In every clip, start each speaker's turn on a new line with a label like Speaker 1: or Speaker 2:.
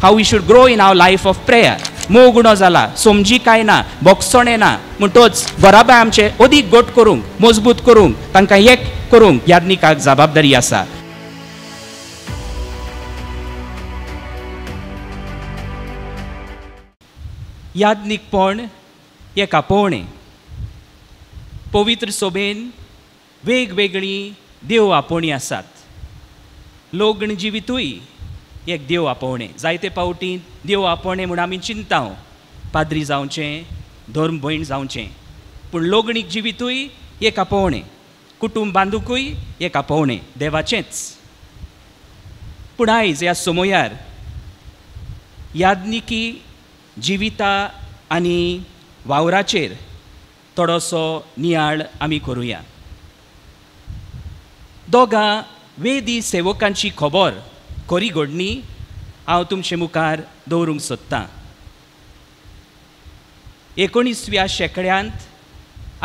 Speaker 1: How we should grow in our life of prayer. मोग उणो जाला, समजी काय ना, बोगसोणे ना, म्हणटोच घराबाय आमचे अदीक गोट करूंक, मजबूत करूंक, तांकां एक करूंक यादनिकाक जबाबदारी आसा. यादनिकपण एक आपोवणें. पवित्र सोबेन वेगवेगळी देव आपोवणी आसात. लोग्न जिवितूय एक देव आपोवणें. जायते फावटी देव आपोवणें म्हूण आमी चिंताव पाद्री जावचें, धर्म भयण जावचें. पूण लोगणीक जिवितूय एक आपोवणें, कुटुंब बांदूकूय एक आपोवणें देवाचेंच. पूण आयज ह्या समयार यादनिकी जिविता आनी वावराचेर थोडोसो नियाळ आमी करुया. दोगां वेदी सेवकांची खबर खरी घडणी हांव तुमचे मुखार दवरूंक सोदतां. 19व्या शेंकड्यांत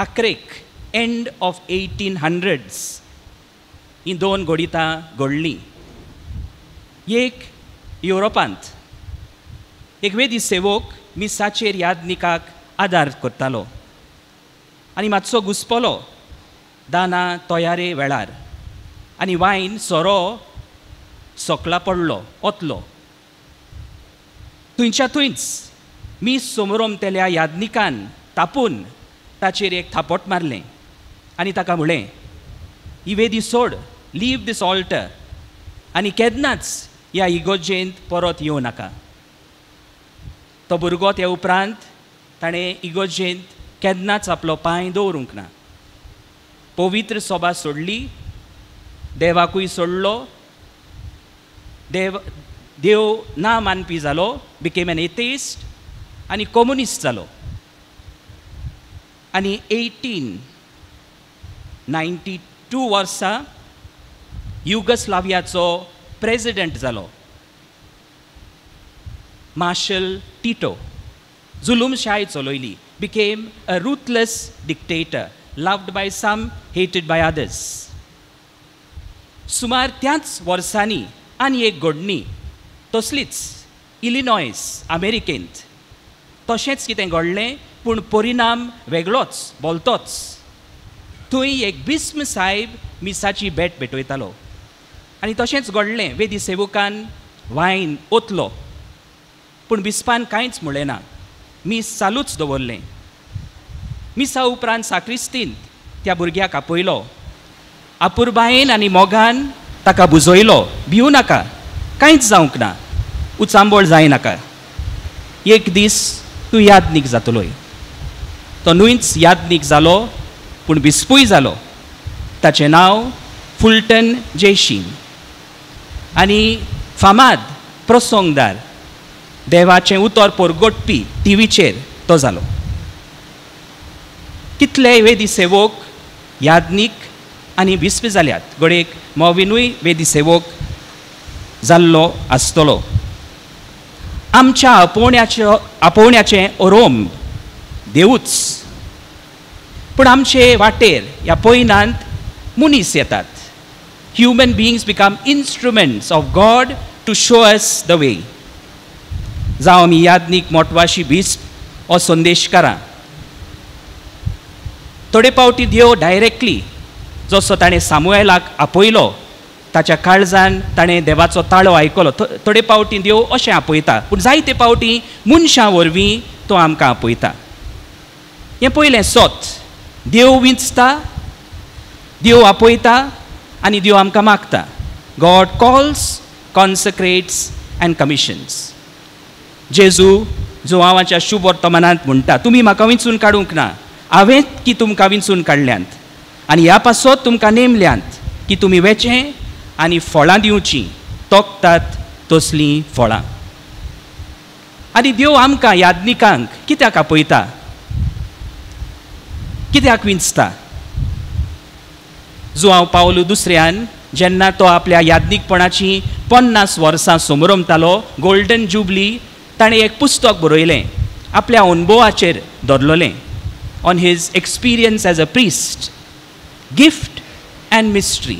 Speaker 1: आक्रेक एंड ऑफ 1800s ही दोन घोडितां घडलीं. एक युरोपांत एक वेदी सेवक मिसाचेर यादनिकाक आदार करतालो आनी मातसो घुस्पलो दाना तयारे वेळार आनी वायन सोरो सोकला पडलो, ओतलो. थंयच्या थंयच मीस समोरोमतेल्या यादनिकान तापून ताचेर एक थापट मारलें आनी ताका म्हळें, ही वेदी सोड, लीव दीस ऑल्टर आनी केन्नाच ह्या इगोजेंत परत येवं नाका. तो भुरगो त्या उपरांत ताणें इगोजेंत केन्नाच आपलो पांय दवरूंक ना. पवित्र सभा सोडली, देवाकूय सोडलो, देव ना मानपी जालो, बिकेम एन एथेइस्ट आनी कम्युनिस्ट जालो. आनी 1892 वर्सा युगोस्लावियाचो प्रेसिडेंट जालो. मार्शल टिटो जुलूमशाही चलयली, became a ruthless dictator, loved by some, hated by others. सुमार त्याच वर्सांनी आनी एक घडणी तसलीच इलिनॉयस अमेरिकेंत तशेंच कितें घडलें, पूण परिणाम वेगळोच, बोलतोच. थंय एक बिस्म साहेब मिसाची भेट भेटयतालो आनी तशेंच घडलें. वेदी सेवकान वायन ओतलो पूण बिस्पान कांयच म्हणलें ना. मीस चालूच दवरलें. मिसा उपरांत साक्रिस्तीन त्या भुरग्याक आपयलो. आपुरबायेन आनी मोगान ताका बुजयलो, भिवू नाका, कांयच जावंक ना, उचांबळ जायनाका. एक दीस तूं यादनीक जातलोय. तो न्हूच यादनीक जालो पूण बिस्पूय जालो. ताचें नांव फुलटन जेशीन आनी फामाद प्रसंगदार देवाचें उतर परगटपी टीव्हीचेर तो जालो. कितले वेदी सेवक यादनीक आनी बिस्प जाल्यात. घडयेक मोविनूय वेदी सेवक जाल्लो आसतलो. आमच्या आपोवण्याचें अरोम देवूच, पूण आमचे वाटेर ह्या पयनांत मनीस येतात. Human beings become instruments of God to show us the way. जावं आमी यादनीक, मोटवाशी, बिस्प हो संदेशकारां. थोडे फावटी देव डायरेक्टली जसो ताणें सामुएलाक आपयलो, ताच्या काळजान ताणें देवाचो ताळो आयकलो. थोडे फावटी देव अशें आपयता, पूण जायते फावटी मनशां वरवीं तो आमकां आपयता. हें पयलें सोत. देव विंचता, देव आपयता आनी देव आमकां मागता. God calls, consecrates and commissions. जेजू जो हांवाच्या शुभ वर्तमानांत म्हणटा, तुमी म्हाका विंचून काडूंक ना, हांवें की तुमकां विंचून काडल्यांत आनी ह्या पासत तुमकां नेमल्यांत की तुमी वेचें आनी फळां दिवचीं, तोखतात तसलीं फळां. आनी देव आमकां यादनिकांक कित्याक आपयता, कित्याक विंचता? जुआंव पावलू दुसऱ्यान जेन्ना तो आपल्या यादनीकपणाची 50 वर्सां समोरमतालो, गोल्डन जुबली, ताणें एक पुस्तक बरयलें, आपल्या अनुभवाचेर धरलोलें. On his experience as a priest, gift and mystery.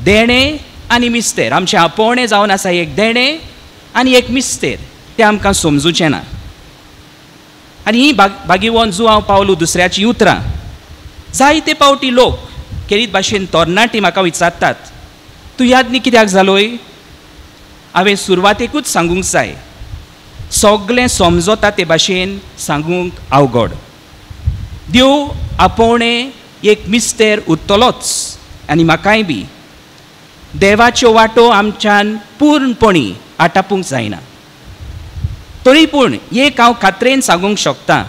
Speaker 1: देणें आनी मिस्तेर. आमचें आपोवणें जावन आसा एक देणें आनी एक मिस्तेर तें आमकां समजुचें ना. आनी ही बागीवन जो हांव पावलो दुसऱ्याची उतरां, जायते पावटी लोक खेरीत भाशेन तरणाटी म्हाका विचारतात, तूं यादनी कित्याक जालोय? हांवें सुरवातेकूच सांगूंक जाय, सगळें समजता ते भाशेन सांगूंक अवघड. देव आपोवणें एक मिस्तेर उरतलोच आनी म्हाकाय बी देवाच्यो वाटो आमच्यान पूर्णपणी आटापूंक जायना. तरी पूण एक हांव खात्रेन सांगूंक शकतां,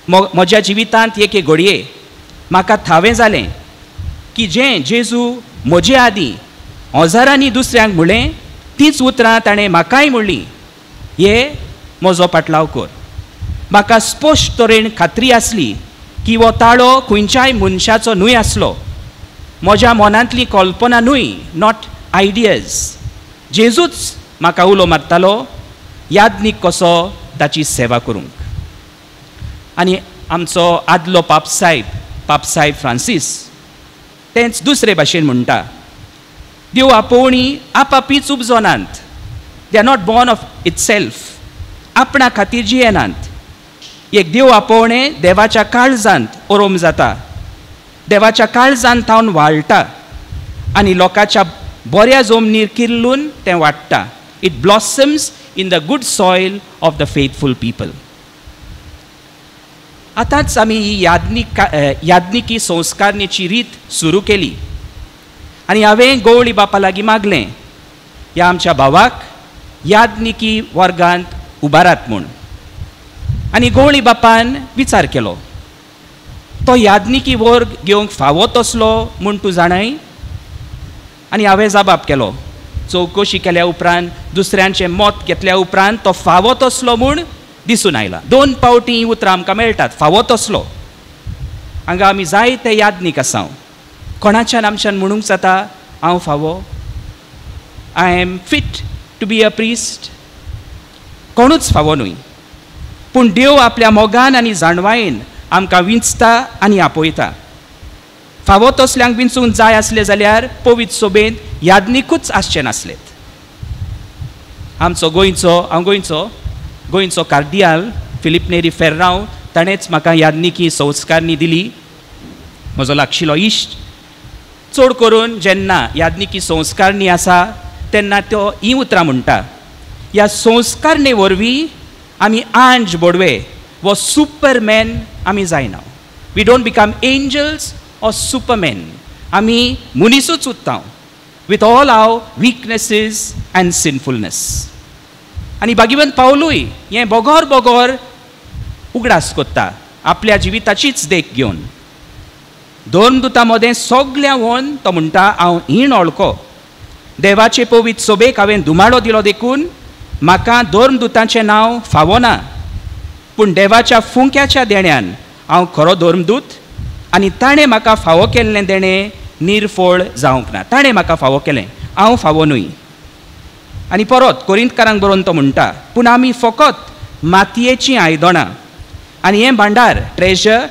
Speaker 1: म्हज्या जिवितांत एक घडये म्हाका थावें जालें की जें जेजू म्हजे आदीं हजारांनी दुसऱ्यांक म्हणलें तींच उतरां ताणें म्हाकाय म्हणलीं, हे म्हजो पाटलाव कर. म्हाका स्पश्ट तरेन खात्री आसली की हो ताळो खंयच्याय मनशाचो न्हय आसलो, म्हज्या मनांतली कल्पना न्हय, नॉट आयडियाज. जेजूच म्हाका उलो मारतालो यादनीक कसो ताची सेवा करूंक. आनी आमचो आदलो पापसाहेब फ्रांसीस तेंच दुसरे भाशेन म्हणटा, देव आपोवणी आपापीच उपजोनांत. They are not born of itself, आपणा खातीर जियेनांत. एक देव आपोवणें देवाच्या काळजांत ओरोम जाता, देवाच्या काळजांत हांव वाळटा आनी लोकांच्या बऱ्या जमनीर किर्लून तें वाडटा. It blossoms in the good soil of the faithful people. आतांच आमी ही यादनिकी संस्कारनेची रीत सुरू केली आनी हांवें गवळी बापा लागीं मागलें, ह्या आमच्या भावाक यादनिकी वर्गांत उबारात म्हूण. आनी गवळी बापान विचार केलो, तो यादनिकी वर्ग घेवंक फावो तसलो म्हूण तूं जाणाय? आनी हांवें जबाब केलो, चवकशी केल्या उपरांत दुसऱ्यांचें मत घेतल्या उपरांत तो फावो तसलो म्हूण दिसून आयला. 2 पावटी ही उतरां आमकां मेळटात, फावो तसलो. हांगा आमी जायते यादनीक आसा. कोणाच्यान आमच्यान म्हणूंक जाता हांव फावो, I am fit to be a priest? कोणूच फावो न्हय. पूण देव आपल्या मोगान आनी जाणवायेन आमकां विंचता आनी आपयता. फावो तसल्यांक विंचूंक जाय आसले जाल्यार पवित्र सोबेंत यादनीकूच आसचे नासलेत. आमचो गोंयचो कार्दियाल फिलीप नेरी फेर्रांव ताणेंच म्हाका यादनिकी संस्कारनी दिली, म्हजो लागशिलो इश्ट. चड करून जेन्ना यादनिकी संस्कारनी आसा तेन्ना तो ही उतरां म्हणटा, ह्या संस्कारणे वरवीं आमी आंज बोडवे वो सुपरमॅन आमी जायना. We don't become angels or superman. आमी मनीसूच उत्तां with all our weaknesses and sinfulness. आनी भागिवंत पावलूय हें बोगोर उगडास कोत्ता आपल्या जिविताचीच देख घेवन. धर्मदुता मदें सगळ्या व्हरून तो म्हणटा, हांव हीण ओळखो. देवाचे पवित्र सोबेक हांवें दुमाळो दिलो देखून म्हाका धर्मदुतांचें नांव फावो ना. पूण देवाच्या फुंक्याच्या देण्यान हांव खरो धर्मदूत आनी ताणें म्हाका फावो केल्लें देणें निर्फळ जावंक ना. ताणें म्हाका फावो केलें, हांव फावो न्हय. आनी परत कोरिंतकारांक बरोवन तो म्हणटा, पूण आमी फकत मातयेचीं आयदनां आनी हें भांडार ट्रेजर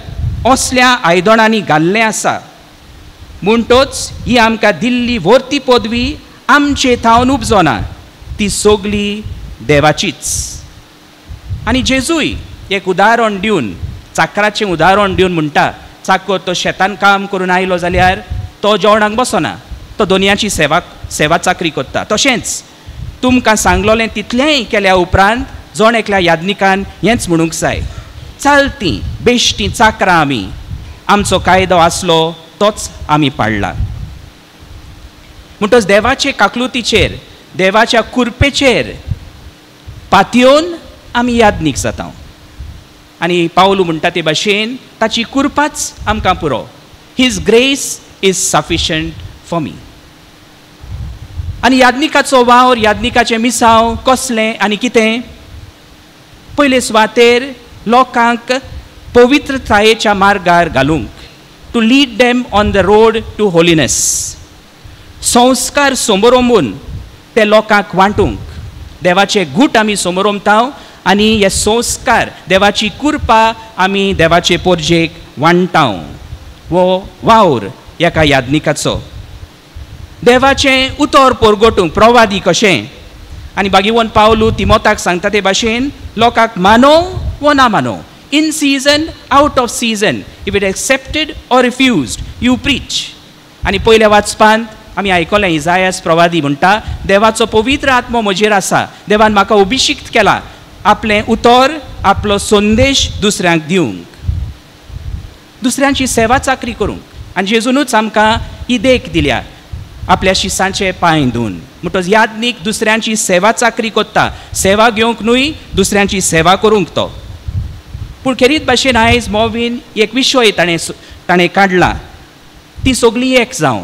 Speaker 1: असल्या आयदनांनी घाल्लें आसा. म्हणटोच ही आमकां दिल्ली व्हरती पदवी आमचे थावन उपजोना, ती सगळी देवाचीच. आनी जेजूय एक उदाहरण दिवन, चाकराचें उदाहरण दिवन म्हणटा, चाकर तो शेतान काम करून आयलो जाल्यार तो जेवणाक बसना, तो दोनयाची सेवा चाकरी करता. तशेंच तुमकां सांगलोलें तितलेंय केल्या उपरांत जण एकल्या यादनिकान हेंच म्हणूंक जाय, चालतीं बेश्टीं चाकरां आमी, आमचो कायदो आसलो तोच आमी पाळ्ळा. म्हणटच देवाचे काकलुतीचेर, देवाच्या कुरपेचेर पातयेवन आमी यादनीक जाता. आनी पावलू म्हणटा ते भाशेन ताची कुरपाच आमकां पुरो. His grace is sufficient for me. आनी यादनिकाचो वावर, यादनिकाचें मिसांव कसलें आनी कितें? पयले सुवातेर लोकांक पवित्रतायेच्या मार्गार घालूंक, to lead them on the road to holiness. संस्कार समोरोंबून ते लोकांक वांटूंक देवाचे गूट आमी समोरोमता आनी हे संस्कार, देवाची कुरपा आमी देवाचे पोरजेक वांटाव. वो वावर एका यादनिकाचो. देवाचें उतर परगटूंक प्रवादी कशें आनी बागीवन पावलू तिमोथाक सांगता ते भाशेन लोकांक मानो वो ना मानो, in season out off season, if it accepted or refused you preach. आनी पयल्या वाचपांत आमी आयकलें इजायास प्रवादी म्हणटा, देवाचो पवित्र आत्मो म्हजेर आसा, देवान म्हाका अभिशिक्त केला आपलें उतर, आपलो संदेश दुसऱ्यांक दिवंक, दुसऱ्यांची सेवा चाकरी करूंक. आनी जेजूनूच आमकां ही देख दिल्या आपल्या शिसांचे पांय धुवन. म्हणटच यादनीक दुसऱ्यांची सेवा चाकरी कोत्ता, सेवा घेवंक न्हय, दुसऱ्यांची सेवा करूंक तो. पूण खेरीत भाशेन आयज मोवीन एक विशय ताणें काडला, ती सगळीं एक जावं.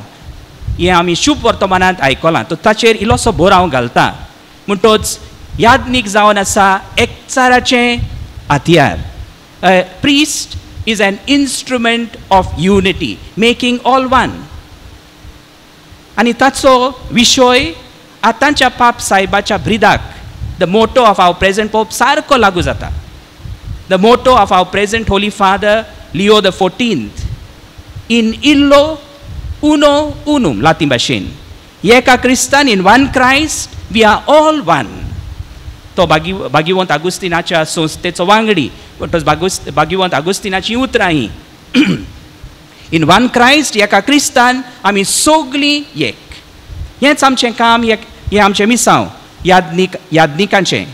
Speaker 1: हें आमी शुभ वर्तमानांत आयकलां, तो ताचेर इल्लोसो भर हांव घालता. म्हणटच यादनीक जावन आसा एकचाराचें हातयार. Priest is an instrument of unity, making all one. आणि ताचो विशय आतांच्या पाप साहेबाच्या ब्रिदाक, the motto of our present pope सारको लागू जाता. The motto of our present holy father Leo the 14th, इन इल्लो उनो उनुम, लातीन भाशेन, एका क्रिस्तान, in one Christ we are all one. तो भागीवंत आगुस्तिनाच्या संस्थेचो वांगडी, भागीवंत आगुस्तिनाची उतरां ही. इन वन क्रायस्ट, एका क्रिस्तान आमी सगळीं एक. हेंच आमचें काम, हें आमचें मिसांव यादनिकांचें.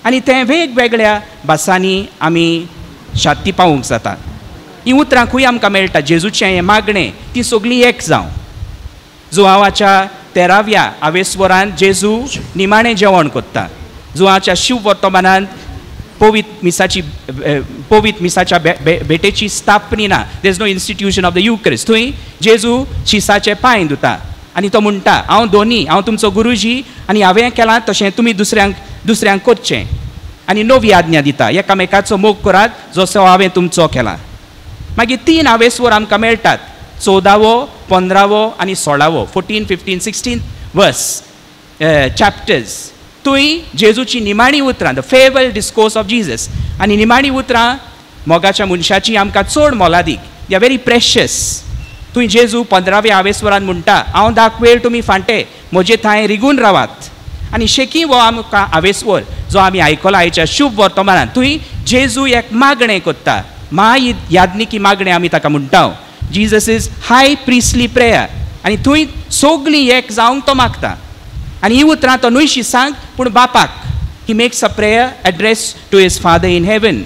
Speaker 1: आनी तें वेगवेगळ्या भासांनी आमी शाती पावूंक जाता. ही उतरां खंय आमकां मेळटा, जेजूचें हें मागणें, ती सगळीं एक जावं. जुआवाच्या 13व्या आवेस्वरांत जेजू निमाणें जेवण करता. जुआच्या शिव वर्तमानांत पवित्र मिसाच्या भेटेची स्थापना, there is no institution of the Eucharist. थंय जेजू शिसाचे पांय धुता आनी तो म्हणटा, हांव तुमचो गुरुजी आनी हांवें केलां तशें तुमी दुसऱ्यांक करचें. आनी नवी आज्ञा दिता, एकामेकाचो मोग करात जसो हांवें तुमचो केला. मागीर 3 आवेस्वर आमकां मेळटात, 14वो, 15वो आनी 16वो, 14, 15, 16 वर्स चॅप्टर्स. थंय जेजूची निमाणी उतरां, the farewell discourse of Jesus. आनी निमाणी उतरां मोगाच्या मनशाची आमकां चड मोलादीक, दे आर व्हेरी प्रेशियस. थंय जेजू 15व्या आवेस्वरान म्हणटा, हांव दाखवेल तुमी फांटे, म्हजे थंय रिगून रावात. आनी शेकी हो आमकां आवेस्वर जो आमी आयकला आयच्या शुभ वर्तमानांत, थंय जेजू एक मागणें करता, यादनिकी मागणें आमी ताका म्हणटा. Jesus is hi priestly prayer. आनी थंय सगळीं एक जावंक तो मागता. आनी ही उतरां तो न्हय शिसांक पूण बापाक. He makes a prayer address to his father in heaven.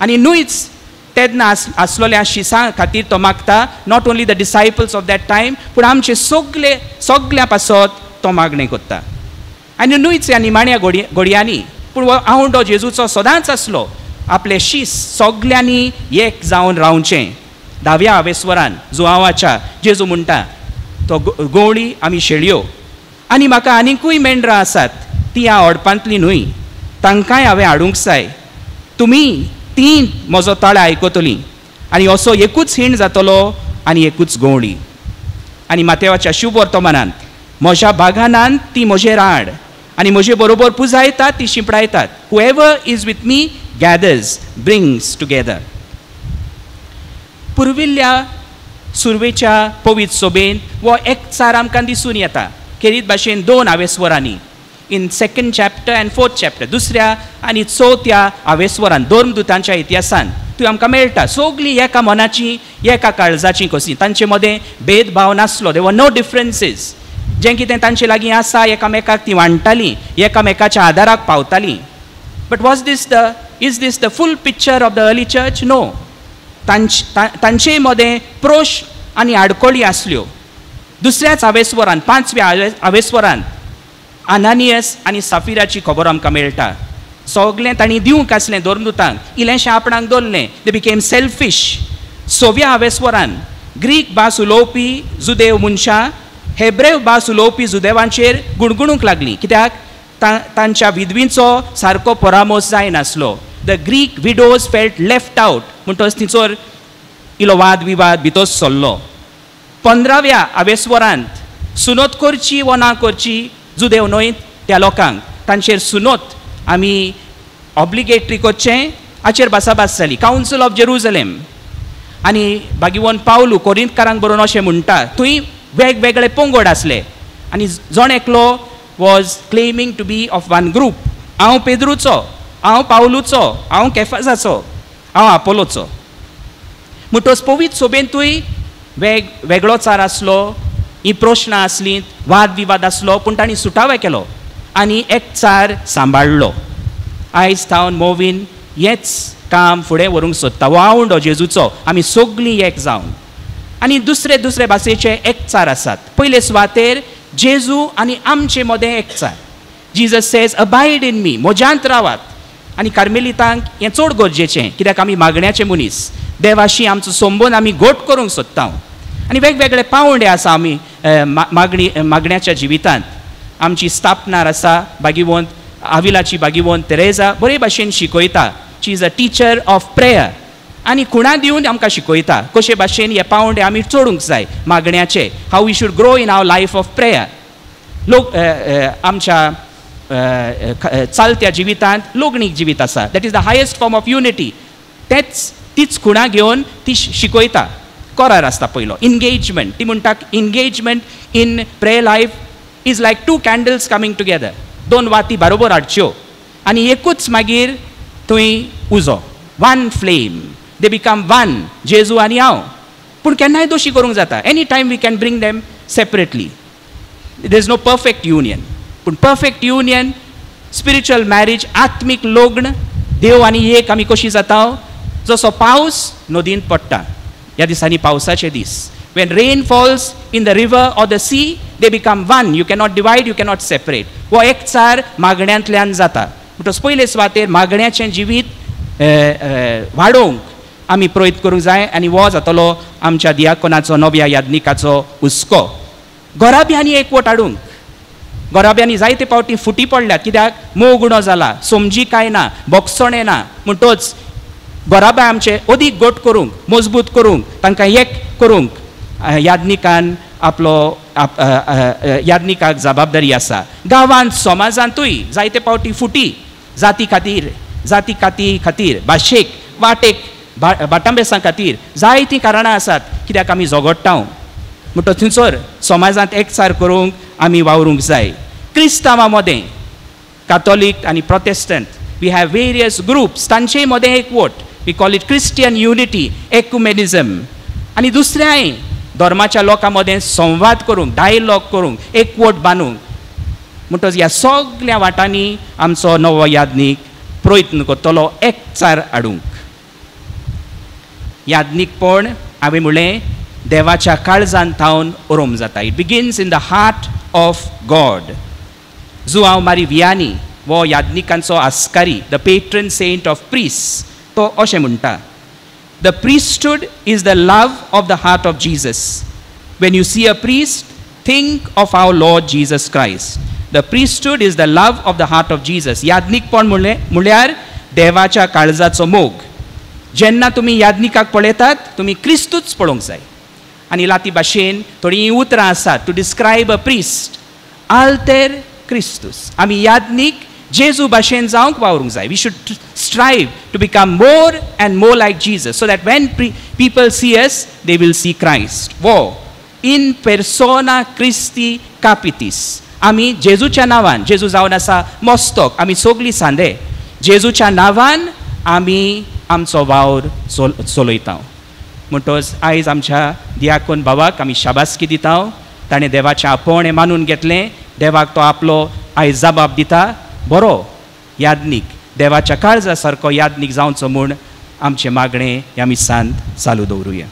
Speaker 1: आनी न्हयच तेन्ना आसलोल्या शिसां खातीर तो मागता, not only the disciples of that time, पूण आमचे सगळ्या पासत तो मागणें करता. आनी न्हयच ह्या निमाण्या घडयांनी, पूण आवंडो जेजूचो सदांच आसलो, आपले शीस सगळ्यांनी एक जावन रावचें. 10व्या आवेस्वरान जुआवाच्या जेजू म्हणटा, तो गवळी आमी शेळयो, आनी म्हाका आनिकूय मेंढरां आसात, ती ह्या ओडपांतली न्हय, तांकांय हांवें हाडूंक जाय. तुमी ती म्हजो ताळो आयकतलीं, आनी असो एकूच हिण जातलो आनी एकूच गवळी. आनी मातेवाच्या शुभ वर्तमानांत, म्हज्या बागानांत ती म्हजेर हाड, आनी म्हजे बरोबर पुजायतात ती शिंपडायतात. Whoever is with me gathers brings together. पुर्विल्ल्या सुरवेच्या पवित्र सोबेन वो एकचार आमकां दिसून येता. खेरीत भाशेन 2 आवेस्वरांनी, in 2nd chapter and 4th chapter, दुसऱ्या आनी 4थ्या आवेस्वरान धर्मदुतांच्या इतिहासान थंय आमकां मेळटा सगळीं एका मनाची, एका काळजाची कशी. तांचे मदें भेदभाव नासलो, देवर नो डिफरन्सीस. जें कितें तांचे लागीं आसा एकामेकाक ती वांटतालीं, एकामेकाच्या आदाराक पावतालीं. But is this the full picture of the early church? No. तांचे मदें प्रोश आनी आडकोळी आसल्यो. दुसऱ्याच आवेस्वरान, 5व्या आवेस्वरान आनानियस आनी साफिराची खबर आमकां मेळटा. सगळें तांणी दिवंक आसलें धर्मदुतांक, इल्लेंशें आपणाक दवरलें, दे बिकेम सेल्फीश. 6व्या आवेस्वरान ग्रीक भास उलोवपी जुदेव मनशां हेब्रेव भास उलोवपी जुदेवांचेर गुणगुणूंक लागलीं, कित्याक तांच्या विधवींचो सारको परामोस जायनासलो. The Greek widows felt left out, म्हणटच थिंचोर इल्लो वाद विवाद भितर चल्लो. 15व्या आवेस्वरांत सुनोत करची वा ना करची जुदेव न्हय त्या लोकांक, तांचेर सुनोत आमी ऑब्लिगेटरी करचें हाचेर भासाभास जाली. Council of Jerusalem. आनी भागीवन पावलू कोरिंथकारांक बरोवन अशें म्हणटा, थंय वेगवेगळे पंगड आसले आनी जण एकलो was claiming to be of one group. हांव पेद्रूचो, हांव पावलूचो, हांव केफाजाचो, हांव आपोलोचो. म्हणटच पवित्र सोबेंतूय वेगळो चार आसलो, ही प्रश्नां आसलीं, वाद विवाद आसलो, पूण तांणी सुटावे केलो आनी एक चार सांबाळ्ळो. आयज हांव मोवीन हेंच काम फुडें व्हरूंक सोदता. वावंडो जेजूचो आमी सगळीं एक जावन. आनी दुसरे दुसरे भाशेचे एक चार आसात. पयले सुवातेर जेजू आनी आमचे मदें एक चार. जीजस सेज अबायड इन मी, म्हज्यांत रावात. आनी कार्मेलितांक हें चड गरजेचें, कित्याक आमी मागण्याचे मनीस. देवाशी आमचो संबंद आमी घट करूंक सोदता. आनी वेगवेगळे पावंडे आसा आमी मागण्याच्या जिवितांत. आमची स्थापनार आसा भागिवंत आविलाची भागिवंत तेरेजा बरे भाशेन शिकयता. She is a teacher of prayer. आनी खुणा दिवन आमकां शिकयता कशे भाशेन हे पावंडे आमी चडूंक जाय मागण्याचे. How we should grow in our life of prayer. लोक आमच्या चालत्या जिवितांत लोगणीक जिवीत आसा. That is the highest form of unity. तीच खुणा घेवन ती शिकयता. करार आसता पयलो इंगेजमेंट. ती म्हणटा engagement in prayer life is like two candles coming together. दोन वाती बरोबर हाडच्यो आनी एकूच मागीर थंय उजो. One flame. They become one. जेजू आनी हांव. पूण केन्नाय दोशी करूंक जाता. Any time we can bring them separately. There is no perfect union. पूण परफेक्ट युनियन, स्पिरिच्युअल मॅरेज, आत्मीक लग्न देव आनी एक आमी कशी जाता. जसो पावस नदीन पडटा. ह्या दिसांनी पावसाचे दीस. when rain falls in the river or the sea, they become one. You cannot divide, you cannot separate. वो एक चार मागण्यांतल्यान जाता. म्हणटच पयले सुवातेर मागण्याचें जिवीत वाडोवंक आमी प्रयत्न करूंक जाय. आनी वो जातलो आमच्या दियाकोनाचो नव्या याज्ञिकाचो हुस्को. घोराब्यांनी एकवट हाडूंक. घोराब्यांनी जायते फावटी फुटी पडल्यात. कित्याक मोग उणो जाला, समजी कांय ना, बोगसणे ना. म्हणटच घोराबे आमचे अदीक घट करूंक, मजबूत करूंक, तांकां एक करूंक याज्ञिकान आपलो याज्ञिकाक जबाबदारी आसा. गांवांत समाजांतूय जायते फावटी फुटी जाती खातीर भाशेक वाटेक बाटांबेसां खातीर जायतीं कारणां आसात कित्याक आमी झगडटा. म्हणटच थंयसर समाजांत एकचार करूंक आमी वावरूंक जाय. क्रिस्तांवां मदें कॅथॉलीक आनी Protestant we have various groups. तांचे मदें एकवट. We call it Christian unity, ecumenism. आनी दुसऱ्याय धर्माच्या लोकां मदें संवाद करूंक, डायलॉग करूंक, एकवट बांदूंक. म्हणटच ह्या सगळ्या वाटांनी आमचो नवो याज्ञीक प्रयत्न करतलो एकचार हाडूंक. याज्ञीकपण हांवें म्हणलें देवाच्या काळजांत थावन उरोवंक जाता. It begins in the heart of God. जुआंव मारी वियानी वो याज्ञिकांचो आस्कारी, the patron saint of priest, तो अशें म्हणटा, the priesthood is the love of the heart of Jesus. When you see a priest, think of our Lord Jesus Christ. The priesthood is the love of the heart of Jesus. याज्ञिकपण म्हळ्यार देवाच्या काळजाचो मोग. जेन्ना तुमी याज्ञिकाक पळयतात तुमी क्रिस्तूच पळोवंक जाय. आनी लाती भाशेन थोडीं उतरां आसात टू डिस्क्रायब अ प्रिस्ट. आल्तेर क्रिस्तूस. आमी याज्ञीक जेजू भाशेन जावंक वावरूंक जाय. We should strive to become more and more like Jesus, so that when people see us, they will see Christ. Wo in persona Christi capitis. आमी जेजूच्या नांवान, जेजू जावन आसा मस्तक, आमी सगळीं सांदे. जेजूच्या नांवान आमी आमचो वावर चलयता. म्हणटच आयज आमच्या दियाकोन भावाक आमी शाबासकी दिता. ताणें देवाचें आपोवणें मानून घेतलें. देवाक तो आपलो आयज जबाब दिता. बरो याज्ञीक, देवाच्या काळजा सारको याज्ञीक जावचो म्हूण आमचें मागणें ह्या मिसांत चालू दवरुया.